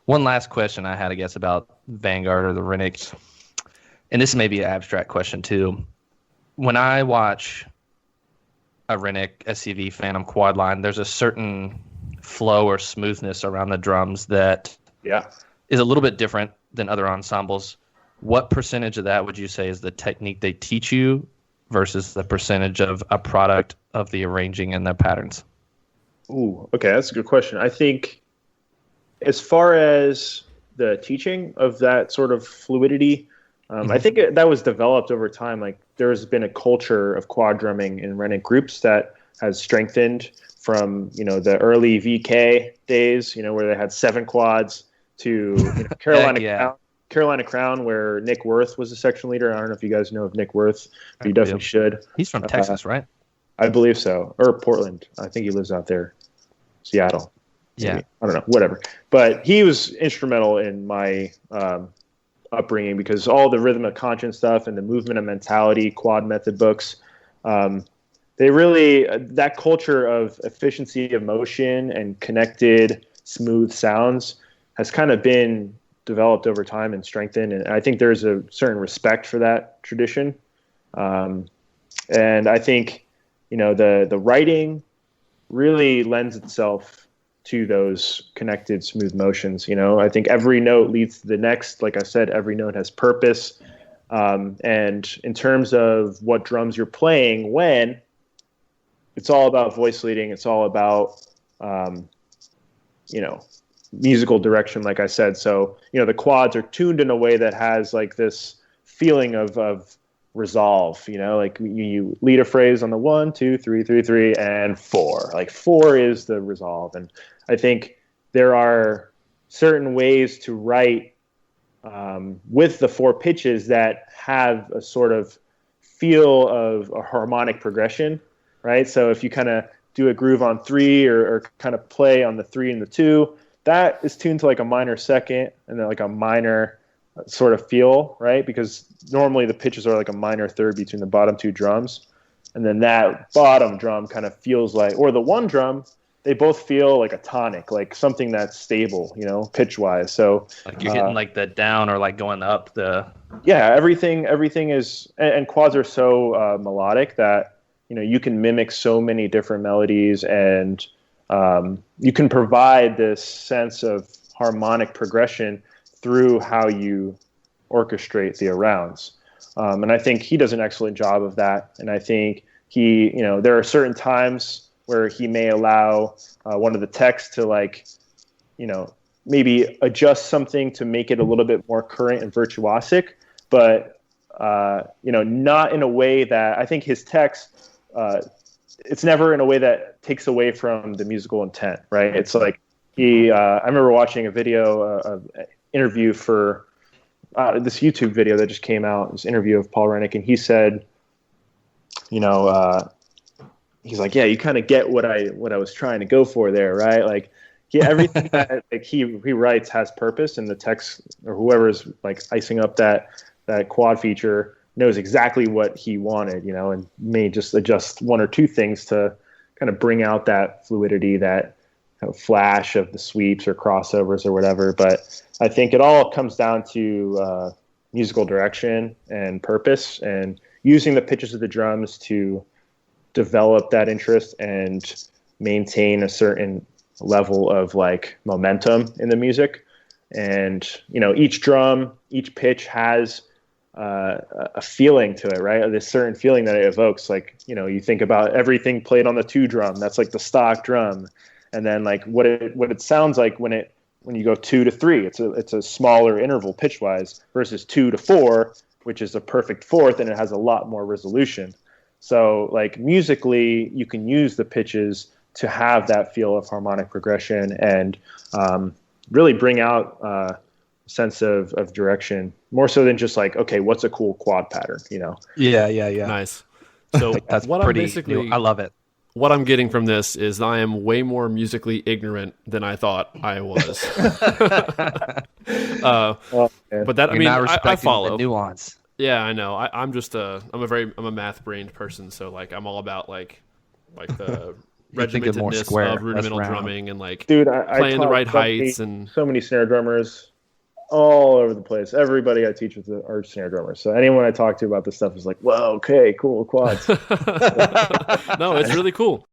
One last question I had, I guess, about Vanguard or the Rennick, and this may be an abstract question too. When I watch a Rennick SCV Phantom Quadline, there's a certain flow or smoothness around the drums that is a little bit different than other ensembles. What percentage of that would you say is the technique they teach you versus the percentage of a product of the arranging and the patterns? Ooh, okay, that's a good question. I think as far as the teaching of that sort of fluidity, I think that was developed over time. Like there's been a culture of quad drumming in Rennick groups that has strengthened from, the early VK days, where they had 7 quads to Carolina Crown, where Nick Worth was the section leader. I don't know if you guys know of Nick Worth, but you definitely should. He's from Texas, right? I believe so. Or Portland. I think he lives out there. Seattle. Yeah. Maybe. I don't know. Whatever. But he was instrumental in my upbringing because all the rhythm of conscience stuff and the movement of mentality, quad method books, they really, that culture of efficiency of motion and connected, smooth sounds has kind of been developed over time and strengthened. And I think there's a certain respect for that tradition. And I think, the writing really lends itself to those connected, smooth motions. I think every note leads to the next. Like I said, every note has purpose. And in terms of what drums you're playing, it's all about voice leading. It's all about, musical direction, like I said. So, the quads are tuned in a way that has like this feeling of resolve, like you lead a phrase on the 1, 2, 3, 3, 3, and 4. Like 4 is the resolve. And I think there are certain ways to write with the 4 pitches that have a sort of feel of a harmonic progression, right? So if you kind of do a groove on 3 or kind of play on the 3 and the 2, that is tuned to like a minor second and then like a minor sort of feel, right? Because normally the pitches are like a minor third between the bottom 2 drums. And then that bottom drum kind of feels like, or the 1 drum, they both feel like a tonic, like something that's stable, pitch wise. So like you're hitting like the down or like going up the. Yeah, everything is, and quads are so melodic that, you can mimic so many different melodies and you can provide this sense of harmonic progression through how you orchestrate the arounds. And I think he does an excellent job of that. And I think there are certain times where he may allow one of the techs to maybe adjust something to make it a little bit more current and virtuosic, but, not in a way that I think his techs, it's never in a way that takes away from the musical intent, right? It's like I remember watching a video of interview for this YouTube video that just came out, this interview of Paul Rennick, and he said, he's like, yeah, you kind of get what I was trying to go for there, right? Like, everything that he writes has purpose, and the text or whoever's like icing up that quad feature knows exactly what he wanted, and may just adjust 1 or 2 things to kind of bring out that fluidity, that kind of flash of the sweeps or crossovers or whatever. But I think it all comes down to musical direction and purpose, and using the pitches of the drums to develop that interest and maintain a certain level of like momentum in the music. And, each drum, each pitch has a feeling to it, right? This certain feeling that it evokes. Like, you think about everything played on the 2 drum, that's like the stock drum. And then like what it sounds like when you go 2 to 3, it's a smaller interval pitch wise versus 2 to 4, which is a perfect fourth, and it has a lot more resolution. So like musically, you can use the pitches to have that feel of harmonic progression and really bring out a sense of direction, more so than just like, okay, what's a cool quad pattern, Yeah. Nice. So like that's what pretty I'm basically, I love it. What I'm getting from this is I am way more musically ignorant than I thought I was. But that, I follow the nuance. Yeah, I know. I'm a math brained person, so like I'm all about like the think of more regimentedness square, of rudimental less round. drumming and like Dude, playing the taught right heights and so many snare drummers all over the place. Everybody I teach with are snare drummers. So anyone I talk to about this stuff is like, whoa, okay, cool, quads. no, it's really cool.